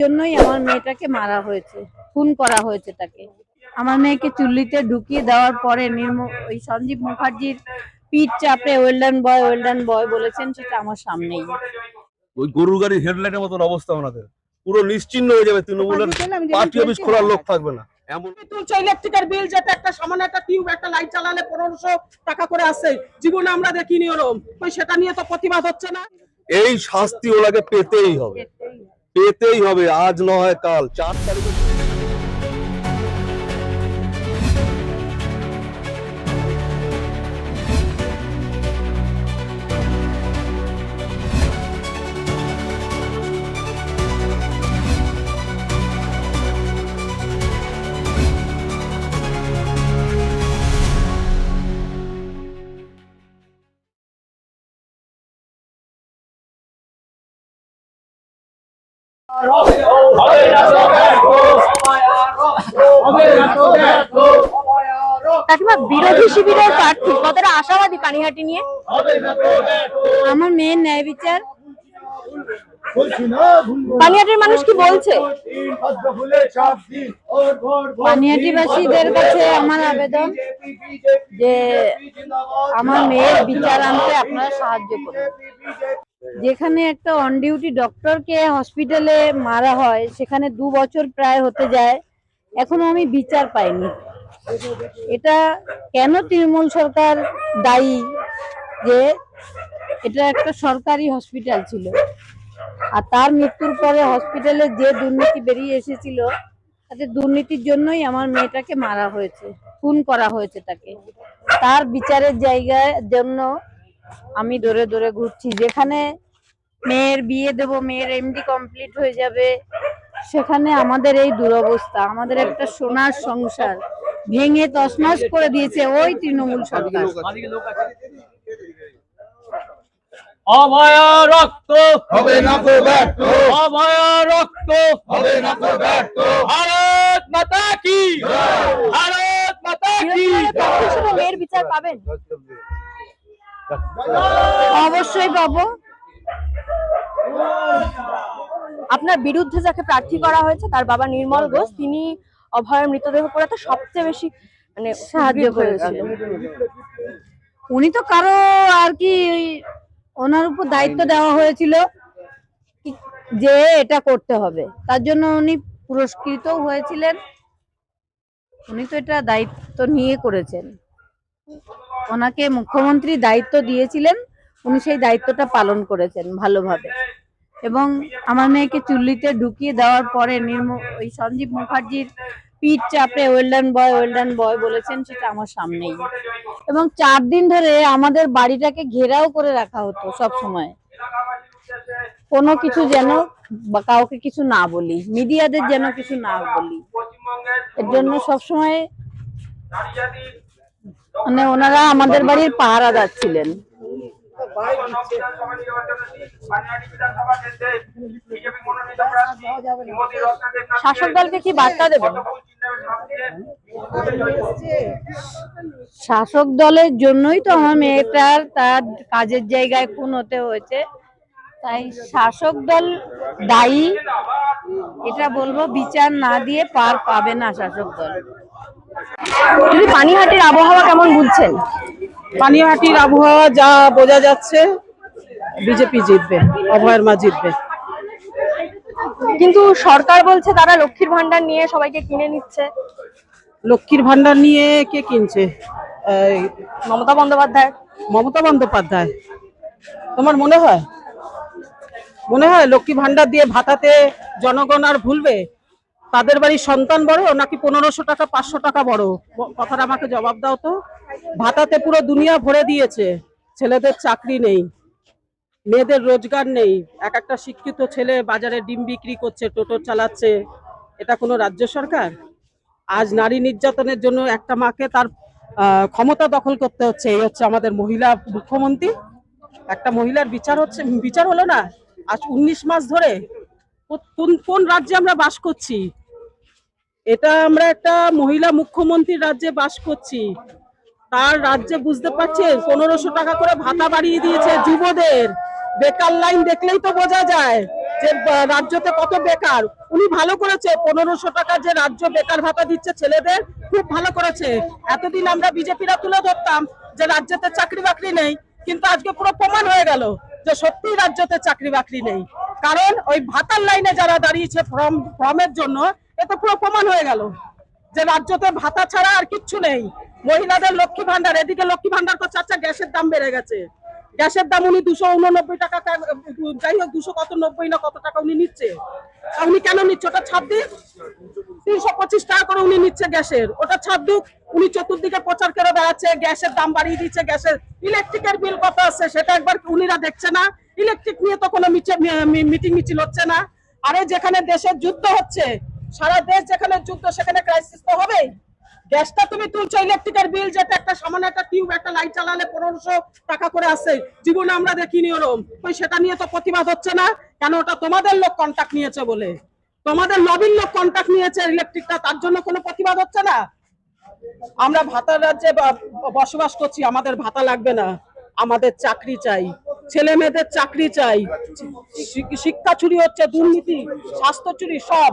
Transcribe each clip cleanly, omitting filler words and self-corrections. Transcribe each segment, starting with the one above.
জন্যই আমার মেয়েটাকে মারা হয়েছে, খুন করা হয়েছে তাকে। আমার মেয়েকে চুল্লিতে ঢুকিয়ে দেওয়ার পরে ওই সঞ্জীব মুখার্জির পিঠ চাপড়ে ওয়েল ডান বয় বলেছেন, সেটা আমার সামনেই। ওই গরুর গাড়ির হেডলাইটের মতন অবস্থা ওনাদের, পুরো নিশ্চিহ্ন হয়ে যাবে। তৃণমূলের পার্টি অফিস খোলার লোক থাকবে না। এমন ইলেকট্রিকের বিল যেটা একটা সামান্য একটা টিউব একটা লাইট চালালে 1500 টাকা করে আসে, জীবনে আমরা দেখিনি ওরকম। সেটা নিয়ে তো প্রতিবাদ হচ্ছে না। এই শাস্তি ওনাকে পেতেই হবে, পেতেই হবে, আজ নয় কাল। 4 তারিখে কাকিমা, বিরোধী শিবিরের প্রার্থী কতটা আশাবাদী পানিহাটি নিয়ে? আমার মেয়ের ন্যায় বিচার। পানিহাটির মানুষ কি বলছে? পানিহাটিবাসীদের কাছে আমার আবেদন যে আমার মেয়ের বিচার আনতে আপনারা সাহায্য করুন। যেখানে একটা অন ডিউটি ডক্টরকে হসপিটালে মারা হয়, সেখানে 2 বছর প্রায় হতে যায়, এখনো আমি বিচার পাইনি। এটা কেন তৃণমূল সরকার দায়ী? যে এটা একটা সরকারি হসপিটাল ছিল, আর তার মৃত্যুর পরে হসপিটালে যে দুর্নীতি বেরিয়ে এসেছিল, তাতে দুর্নীতির জন্যই আমার মেয়েটাকে মারা হয়েছে, খুন করা হয়েছে তাকে। তার বিচারের জায়গার জন্য আমি দৌড়ে দৌড়ে ঘুরছি। যেখানে মেয়ের বিয়ে দেব, মেয়ের এমডি কমপ্লিট হয়ে যাবে, সেখানে আমাদের এই দুরবস্থা। আমাদের একটা সোনার সংসার ভেঙে তছনছ করে দিয়েছে ওই তৃণমূল সরকার। অভয়া রক্ত হবে না তো ব্যর্থ, অভয়া রক্ত হবে না তো ব্যর্থ। ভারত মাতা কি, ভারত মাতা কি। মেয়ের বিচার পাবেন? অবশ্যই পাবো। আপনার বিরুদ্ধে যাকে প্রার্থী করা হয়েছে, তার বাবা নির্মল ঘোষ, তিনি অভয়ের মৃতদেহ পোড়াতে সবচেয়ে বেশি সাহায্য করেছিলেন। উনি তো কারো আর কি, ওনার উপর দায়িত্ব দেওয়া হয়েছিল যে এটা করতে হবে, তার জন্য উনি পুরস্কৃতও হয়েছিলেন। উনি তো এটা দায়িত্ব নিয়ে করেছেন, ওনাকে মুখ্যমন্ত্রী দায়িত্ব দিয়েছিলেন, উনি সেই দায়িত্বটা পালন করেছেন ভালোভাবে। এবং আমার মেয়েকে চুল্লিতে ঢুকিয়ে দেওয়ার পরে ওই সঞ্জীব মুখার্জির পিঠ চাপড়ে ওয়েল ডান বয় বলেছেন, সেটা আমার সামনেই। এবং 4 দিন ধরে আমাদের বাড়িটাকে ঘেরাও করে রাখা হতো সব সময়, কোনো কিছু যেন কাউকে কিছু না বলি, মিডিয়াদের যেন কিছু না বলি। এর জন্য সবসময় মানে ওনারা আমাদের বাড়ির পাহারাদার ছিলেন। শাসক দলকে কি বার্তা দেবেন? শাসক দলের জন্যই তো আমার মেয়েটার তার কাজের জায়গায় খুন হতে হয়েছে, তাই শাসক দল দায়ী এটা বলবো। বিচার না দিয়ে পার পাবে না শাসক দল। যদি পানিহাটির আবহাওয়া কেমন বুঝছেন? পানিহাটির আবহাওয়া যা বোঝা যাচ্ছে, বিজেপি জিতবে, অভয়ের মা জিতবে। কিন্তু সরকার বলছে তারা লক্ষ্মীর ভান্ডার নিয়ে সবাইকে কিনে নিচ্ছে। লক্ষ্মীর ভান্ডার নিয়ে কে কিনছে? মমতা বন্দ্যোপাধ্যায়। মমতা বন্দ্যোপাধ্যায়। তোমার মনে হয় লক্ষ্মী ভান্ডার দিয়ে ভাতাতে জনগণ আর ভুলবে? তাদের বাড়ির সন্তান বড় নাকি 1500 টাকা 500 টাকা বড়? কথাটা আমাকে জবাব দাও তো। ভাতাতে পুরো দুনিয়া ভরে দিয়েছে, ছেলেদের চাকরি নেই, মেয়েদের রোজগার নেই। এক একটা শিক্ষিত ছেলে বাজারে ডিম বিক্রি করছে, টোটো চালাচ্ছে। এটা কোনো রাজ্য সরকার? আজ নারী নির্যাতনের জন্য একটা মাকে তার ক্ষমতা দখল করতে হচ্ছে। এই হচ্ছে আমাদের মহিলা মুখ্যমন্ত্রী। একটা মহিলার বিচার হলো না আজ 19 মাস ধরে। কোন রাজ্যে আমরা বাস করছি? এটা আমরা একটা মহিলা মুখ্যমন্ত্রীর রাজ্যে বাস করছি। তার রাজ্যে বুঝতে পারছেন 1500 টাকা করে ভাতা বাড়িয়ে দিয়েছে যুবদের। বেকার লাইন দেখলেই তো বোঝা যায় যে রাজ্যতে কত বেকার, উনি ভালো করেছে। 1500 টাকা যে রাজ্য বেকার ভাতা দিচ্ছে ছেলেদের, খুব ভালো করেছে। এতদিন আমরা বিজেপিরা তুলে ধরতাম যে রাজ্যতে চাকরি বাকরি নেই, কিন্তু আজকে পুরো প্রমাণ হয়ে গেল যে সত্যি রাজ্যতে চাকরি বাকরি নেই। কারণ ওই ভাতার লাইনে যারা দাঁড়িয়েছে ফর্মের জন্য, এটা পুরো প্রমাণ হয়ে গেল যে রাজ্যতে ভাতা ছাড়া আর কিচ্ছু নেই। মহিলাদের লক্ষ্মী ভান্ডার, এদিকে লক্ষ্মী ভান্ডার তো চাচা গ্যাসের দাম বেড়ে গেছে। গ্যাসের দাম উনি 289 টাকা, যাই হোক 200 কত 90 না কত টাকা উনি নিচ্ছে। উনি কেন নিচ্ছে? ওটা ছাড় দিক, 325 টাকা করে উনি নিচ্ছে গ্যাসের, ওটা ছাড় দিক। উনি চতুর্দিকে প্রচার করে বেড়াচ্ছে গ্যাসের দাম বাড়িয়ে দিচ্ছে। গ্যাসের ইলেকট্রিকের বিল কত আসছে সেটা একবার উনিরা দেখছে না। ইলেকট্রিক নিয়ে তো কোনো মিটিং মিছিল হচ্ছে না। আরে যেখানে দেশের যুদ্ধ হচ্ছে, সারা দেশ যেখানে যুদ্ধ, সেখানে ক্রাইসিস তো হবেই। গ্যাসটা তুমি তুলছো, ইলেকট্রিকের বিল যেটা একটা সামান্য একটা টিউব, একটা লাইট জ্বালালে 1500 টাকা করে আসছে, জীবনে আমরা দেখিনি ওরম। ওই সেটা নিয়ে তো প্রতিবাদ হচ্ছে না কেন? ওটা তোমাদের লোক কন্ট্যাক্ট নিয়েছে বলে, তোমাদের লবির লোক কন্ট্যাক্ট নিয়েছে ইলেকট্রিকটা, তার জন্য কোনো প্রতিবাদ হচ্ছে না। আমরা ভাতার রাজ্যে বসবাস করছি, আমাদের ভাতা লাগবে না, আমাদের চাকরি চাই, ছেলে মেয়েদের চাকরি চাই। শিক্ষা চুরি হচ্ছে, দুর্নীতি, স্বাস্থ্য চুরি, সব।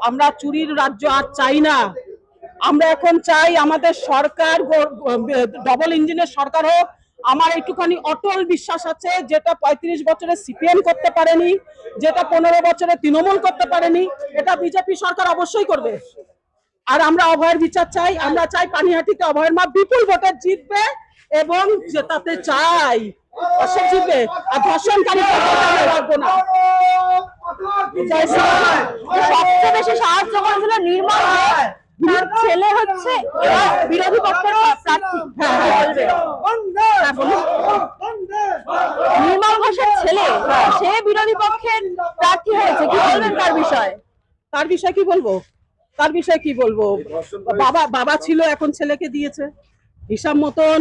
আমরা চুরির রাজ্য আর চাই না। আমরা এখন চাই আমাদের সরকার ডবল ইঞ্জিনের সরকার হোক। আমার একটুখানি অটল বিশ্বাস আছে, যেটা 35 বছরে সিপিএম করতে পারেনি, যেটা 15 বছরে তৃণমূল করতে পারেনি, এটা বিজেপি সরকার অবশ্যই করবে। আর আমরা অভয়ের বিচার চাই। আমরা চাই পানিহাটিতে অভয়ের মা বিপুল ভোটে জিতবে, এবং জেতাতে চাই অসীম জিতবে, আর ধর্ষণকারী রাখবো না। সবচেয়ে বেশি সাহায্য করেছিল নির্মল ঘোষ, তার ছেলে হচ্ছে বিরোধী পক্ষের প্রার্থী। নির্মল ঘোষের ছেলে, সে বিরোধী পক্ষের প্রার্থী হয়েছে, কি বলবেন তার বিষয়ে? তার বিষয়ে কি বলবো? তার বিষয়ে কি বলবো? বাবা ছিল, এখন ছেলেকে দিয়েছে। হিসাব মতন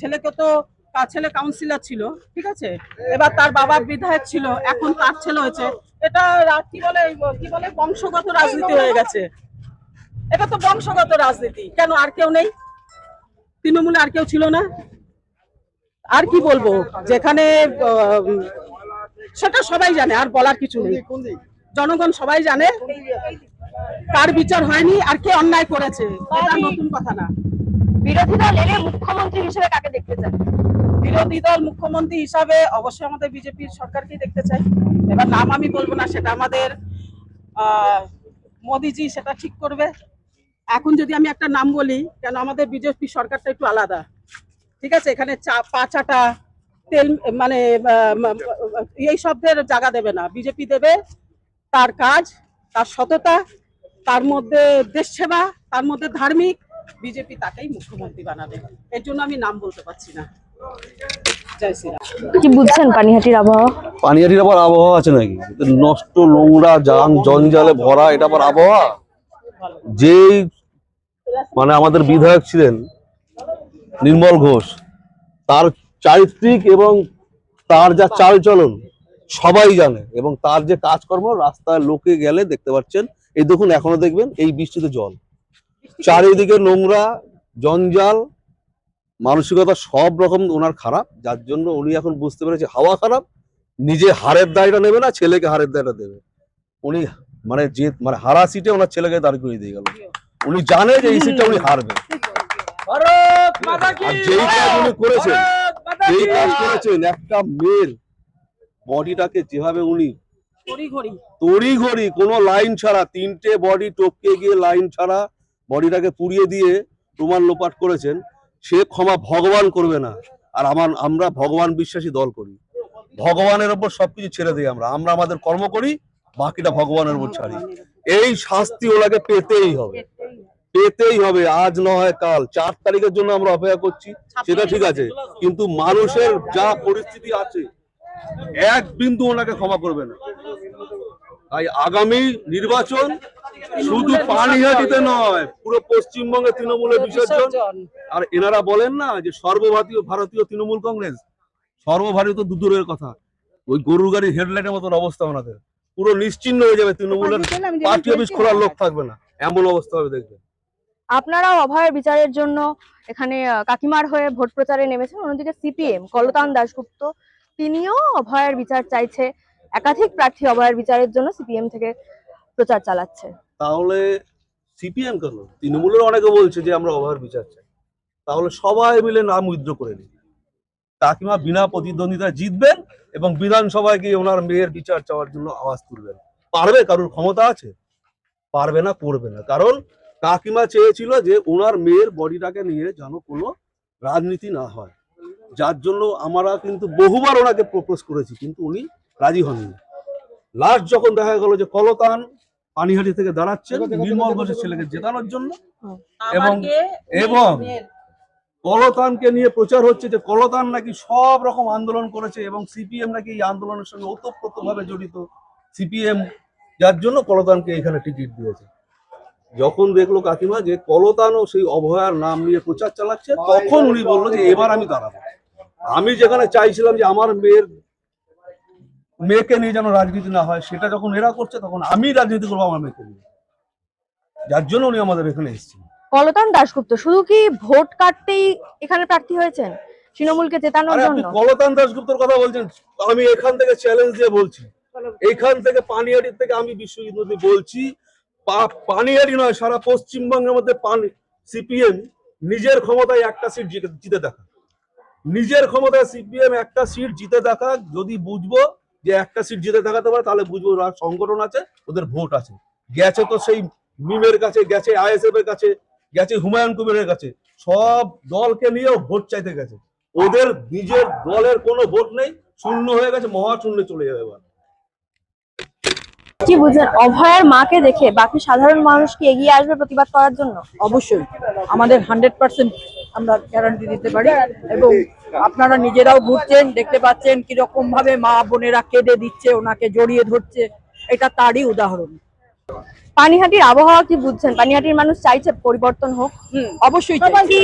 ছেলেকে তো, তার ছেলে কাউন্সিলর ছিল, ঠিক আছে, এবার তার বাবা বিধায়ক ছিল, এখন তার ছেলে হয়েছে। এটা কি বলে বংশগত রাজনীতি হয়ে গেছে। এটা তো বংশগত রাজনীতি। কেন আর কেউ নেই? তৃণমূলে আর কেউ ছিল না? আর কি বলবো? যেখানে সেটা সবাই জানে, আর বলার কিছু নেই। জনগণ সবাই জানে কার বিচার হয়নি আর কে অন্যায় করেছে, এটা নতুন কথা না। বিরোধী দল এলে মুখ্যমন্ত্রী হিসেবে কাকে দেখতে চান? বিরোধী দল মুখ্যমন্ত্রী হিসাবে অবশ্যই আমাদের বিজেপির সরকারকেই দেখতে চাই। এবার নাম আমি বলবো না, সেটা আমাদের মোদিজি সেটা ঠিক করবে। এখন যদি আমি একটা নাম বলি, কেন আমাদের বিজেপি সরকারটা একটু আলাদা, ঠিক আছে, এখানে পা চাটা তেল মানে এই শব্দের জায়গা দেবে না। বিজেপি দেবে তার কাজ, তার সততা, তার মধ্যে দেশ সেবা, তার মধ্যে ধার্মিক, বিজেপি তাকেই মুখ্যমন্ত্রী বানাবে। এর জন্য আমি নাম বলতে পারছি না। জয় শ্রীরাম। কি বুঝছেন পানিহাটির আবহাওয়া? পানিহাটির আবার আবহাওয়া আছে নাকি? নষ্ট, নোংরা, জঞ্জালে ভরা, এটা আবার আবহাওয়া? যেই মানে আমাদের বিধায়ক ছিলেন নির্মল ঘোষ, তার চারিত্রিক এবং তার যা চালচলন সবাই জানে, এবং তার যে কাজকর্ম রাস্তায় লোকে গেলে দেখতে পাচ্ছেন। এই দেখুন, এখনো দেখবেন এই বৃষ্টিতে জল, চারিদিকে নোংরা, জঞ্জাল, মানসিকতা সব রকম ওনার খারাপ, যার জন্য উনি এখন বুঝতে পেরেছে হাওয়া খারাপ, নিজে হারের দায়টা নেবে না, ছেলেকে হারের দায়টা দেবে। উনি মানে হারা সিটে ওনার ছেলেকে দাঁড় করিয়ে দিয়ে গেল। উনি জানে যে এই সিটটা উনি হারবে। ভারত মাতা কি আর যেই কাজ উনি করেছেন, ভারত মাতা কি একটা মেয়ের বডিটাকে যেভাবে উনি তড়িঘড়ি কোনো লাইন ছাড়া, 3টে বডি টপকে গিয়ে লাইন ছাড়া বডিটাকে পুড়িয়ে দিয়ে প্রমাণ লোপাট করেছেন, সে ক্ষমা ভগবান করবে না। আর আমরা ভগবান বিশ্বাসী দল করি, ভগবানের ওপর সবকিছু ছেড়ে দিই। আমরা আমাদের কর্ম করি, বাকিটা ভগবানের উপর ছাড়ি। এই শাস্তি ওনাকে পেতেই হবে, আজ না হয় কাল। 4 তারিখের জন্য আমরা অপেক্ষা করছি, সেটা ঠিক আছে, কিন্তু মানুষের যা পরিস্থিতি আছে, এক বিন্দু ওনাকে ক্ষমা করবে না। তাই আগামী নির্বাচন শুধু পানিহাটিতে নয়, পুরো পশ্চিমবঙ্গে তৃণমূলের বিসর্জন। আর এনারা বলেন না যে ভারতীয় তৃণমূল কংগ্রেস, সর্বভারতীয় দূরের কথা, ওই গরুর গাড়ির হেডলাইটের মতন অবস্থা ওনাদের। পুরো নিশ্চিন্ন হয়ে যাবে, তৃণমূলের পার্টি অফিস খোলার লোক থাকবে না, এমন অবস্থা হবে দেখবে। আপনারাও অভয়ের বিচারের জন্য এখানে কাকিমার হয়ে ভোট প্রচারে নেমেছেন। অন্যদিকে সিপিএম কলতান দাশগুপ্ত, তিনিও অভয়ের বিচার চাইছে। একাধিক প্রার্থী অভয়ের বিচারের জন্য সিপিএম থেকে প্রচার চালাচ্ছে। তাহলে সিপিএম কেন, তৃণমূলের অনেকে বলছে যে আমরা অভয়ের বিচার চাই, তাহলে সবাই মিলে নাম উইথড্র করে নিন। কাকিমা বিনা প্রতিদ্বন্দ্বিতায় জিতবেন এবং বিধানসভায় গিয়ে ওনার মেয়ের বিচার চাওয়ার জন্য আওয়াজ তুলবেন। পারবে? কারোর ক্ষমতা আছে? পারবে না, করবে না। কারণ কাকিমা চেয়েছিল যে ওনার মেয়ের বডিটাকে নিয়ে যেন কোনো রাজনীতি না হয়, যার জন্য আমরা কিন্তু বহুবার ওনাকে প্রপোজ করেছি, কিন্তু উনি রাজি হননি। লাস্ট যখন দেখা গেল যে কলতান পানিহাটি থেকে দাঁড়াচ্ছেন নির্মল ঘোষের ছেলেকে জেতানোর জন্য, এবং কলতানকে নিয়ে প্রচার হচ্ছে যে কলতান নাকি সব রকম আন্দোলন করেছে এবং সিপিএম নাকি এই আন্দোলনের সঙ্গে ওতপ্রোতভাবে জড়িত, সিপিএম যার জন্য কলতানকে এখানে টিকিট দিয়েছে। যখন দেখলো কাকিমা যে কলতানও সেই অভয়ার নাম নিয়ে প্রচার চালাচ্ছে, তখন উনি বললো যে এবার আমি দাঁড়াবো। আমি যেখানে চাইছিলাম যে আমার মেয়েকে নিয়ে যেন রাজনীতি না হয়, সেটা যখন এরা করছে তখন আমি রাজনীতি করবো আমার মেয়েকে নিয়ে, যার জন্য উনি আমাদের এখানে এসেছেন। কলতান দাশগুপ্ত শুধু কি ভোট কাটতেই এখানে প্রার্থী হয়েছেন তৃণমূলকে জেতানোর আরে আপনি জন্য? কলতান দাশগুপ্তর কথা বলছেন, আমি এখান থেকে চ্যালেঞ্জ দিয়ে বলছি, এইখান থেকে পানিহাটির থেকে আমি বিশ্বজিৎ নদী বলছি, পানিহাটি নয় সারা পশ্চিমবঙ্গের মধ্যে সিপিএম নিজের ক্ষমতায় একটা সিট জিতে দেখা, নিজের ক্ষমতায় সিপিএম একটা সিট জিতে দেখা। যদি বুঝবো যে একটা সিট জিতে দেখাতে পারে, তাহলে বুঝবো ওরা সংগঠন আছে, ওদের ভোট আছে। গেছে তো সেই মিমের কাছে, গেছে আইএসএফ এর কাছে, গেছে হুমায়ুন কবিরের কাছে, সব দলকে নিয়েও ভোট চাইতে গেছে। ওদের নিজের দলের কোনো ভোট নেই, শূন্য হয়ে গেছে, মহাশূন্যে চলে যাবে এবার। কি বুঝলেন, অভয়ার মাকে দেখে বাকি সাধারণ মানুষ কি এগিয়ে আসবে প্রতিবাদ করার জন্য? অবশ্যই আমাদের 100% আমরা গ্যারান্টি দিতে পারি, এবং আপনারা নিজেরাও ঘুরছেন, দেখতে পাচ্ছেন কিরকম ভাবে মা বোনেরা কেঁদে দিচ্ছে, ওনাকে জড়িয়ে ধরছে, এটা তারই উদাহরণ। পানিহাটির আবহাওয়া কি বুঝছেন? পানিহাটির মানুষ চাইছে পরিবর্তন হোক। অবশ্যই চাইছি,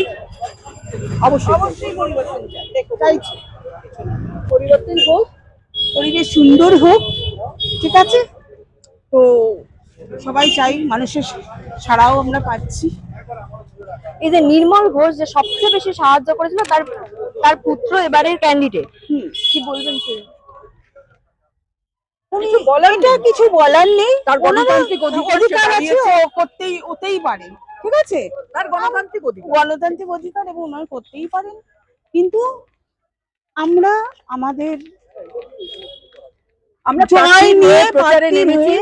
অবশ্যই চাইছি পরিবর্তন হোক, পরিবেশ সুন্দর হোক, ঠিক আছে? তো সবাই চাই, মানুষের সাড়াও আমরা পাচ্ছি। এই যে নির্মল ঘোষ যে সবচেয়ে বেশি সাহায্য করেছিল, তার পুত্র এবারের ক্যান্ডিডেট, কি বলবেন? কিছু বলার নেই, তার গণতান্ত্রিক অধিকার আছে, ও ওতেই পারে, ঠিক আছে? তার গণতান্ত্রিক অধিকার এবং ওনার করতেই পারেন, কিন্তু আমরা জয় নিয়ে প্রচারে নেমেছি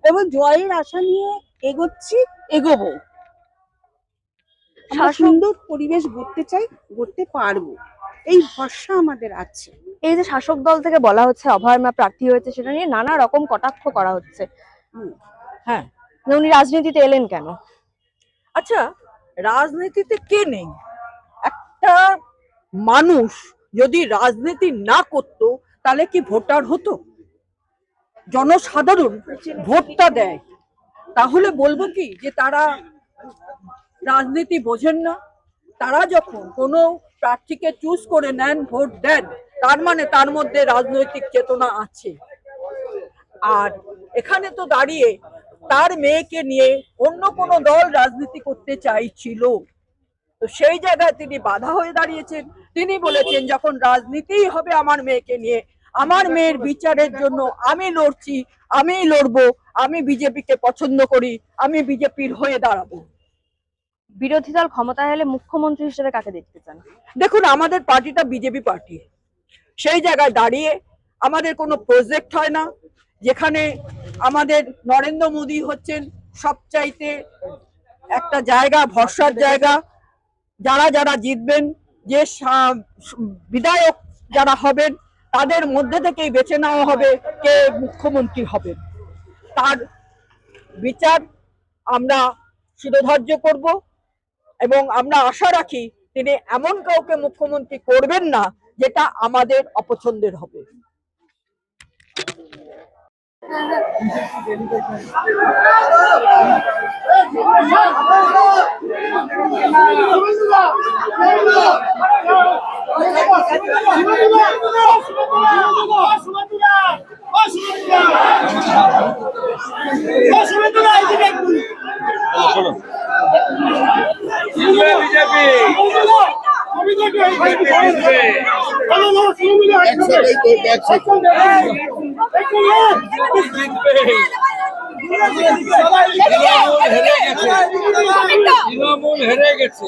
এবং জয়ের আশা নিয়ে এগোবো। আমরা সুন্দর পরিবেশ গড়তে চাই, গড়তে পারবো, এই ভরসা আমাদের আছে। এই যে শাসক দল থেকে বলা হচ্ছে অভয় মা প্রার্থী হয়েছে, সেটা নিয়ে নানা রকম কটাক্ষ করা হচ্ছে। হ্যাঁ, উনি রাজনীতিতে এলেন কেন? আচ্ছা, রাজনীতিতে কে নেই? একটা মানুষ যদি রাজনীতি না করতো তাহলে কি ভোটার হতো? জনসাধারণ ভোটটা দেয়, তাহলে বলবো কি যে তারা রাজনীতি বোঝেন না? তারা যখন কোনো প্রার্থীকে চুজ করে নেন, ভোট দেন, তার মানে তার মধ্যে রাজনৈতিক চেতনা আছে। আর এখানে তো দাঁড়িয়ে তার মেয়েকে নিয়ে অন্য কোনো দল রাজনীতি করতে চাইছিল, তো সেই জায়গায় তিনি বাধা হয়ে দাঁড়িয়েছেন। তিনি বলেছেন যখন রাজনীতিই হবে আমার মেয়েকে নিয়ে, আমার মেয়ের বিচারের জন্য আমি লড়ছি, আমি লড়বো, আমি বিজেপিকে পছন্দ করি, আমি বিজেপির হয়ে দাঁড়াবো। বিরোধী দল ক্ষমতায় এলে মুখ্যমন্ত্রী হিসেবে কাকে দেখতে চান? দেখুন, আমাদের পার্টিটা বিজেপি পার্টি, সেই জায়গায় দাঁড়িয়ে আমাদের কোনো প্রজেক্ট হয় না, যেখানে আমাদের নরেন্দ্র মোদী হচ্ছেন সবচাইতে একটা জায়গা, ভরসার জায়গা। যারা যারা জিতবেন, যে বিধায়ক যারা হবেন, তাদের মধ্যে থেকেই বেছে নেওয়া হবে কে মুখ্যমন্ত্রী হবেন। তার বিচার আমরা শিরোধার্য করব এবং আমরা আশা রাখি তিনি এমন কাউকে মুখ্যমন্ত্রী করবেন না যেটা আমাদের অপছন্দের হবে। বিজেপি তৃণমূল হেরে গেছে।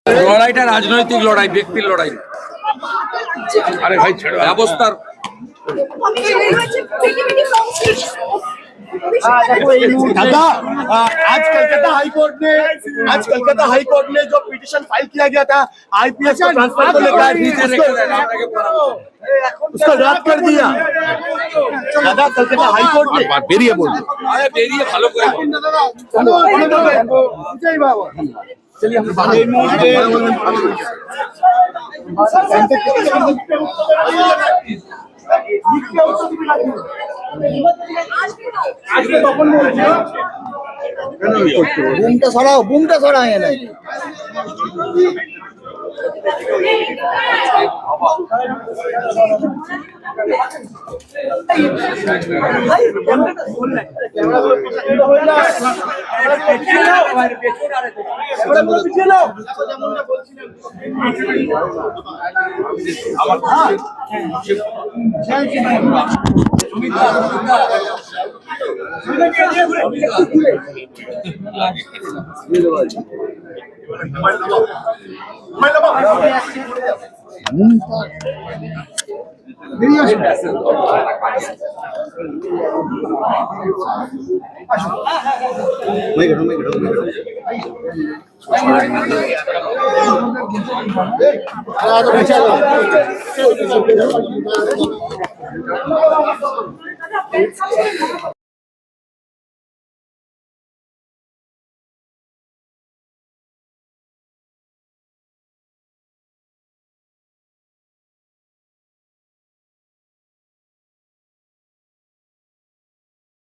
লড়াইটা রাজনৈতিক লড়াই, ব্যক্তির লড়াই না। আরে ভাই ছেড়ে ব্যবস্থার दादा आज कलकत्ता हाई कोर्ट ने जो पिटीशन फाइल किया गया था आईपीएस को ट्रांसफर को लेकर उसको रद्द कर दिया। दादा कलकत्ता हाई कोर्ट ने বেরিয়ে বলবো। বেরিয়ে ভালো করে चलिए हम बाहर বুমটা সরাও এনে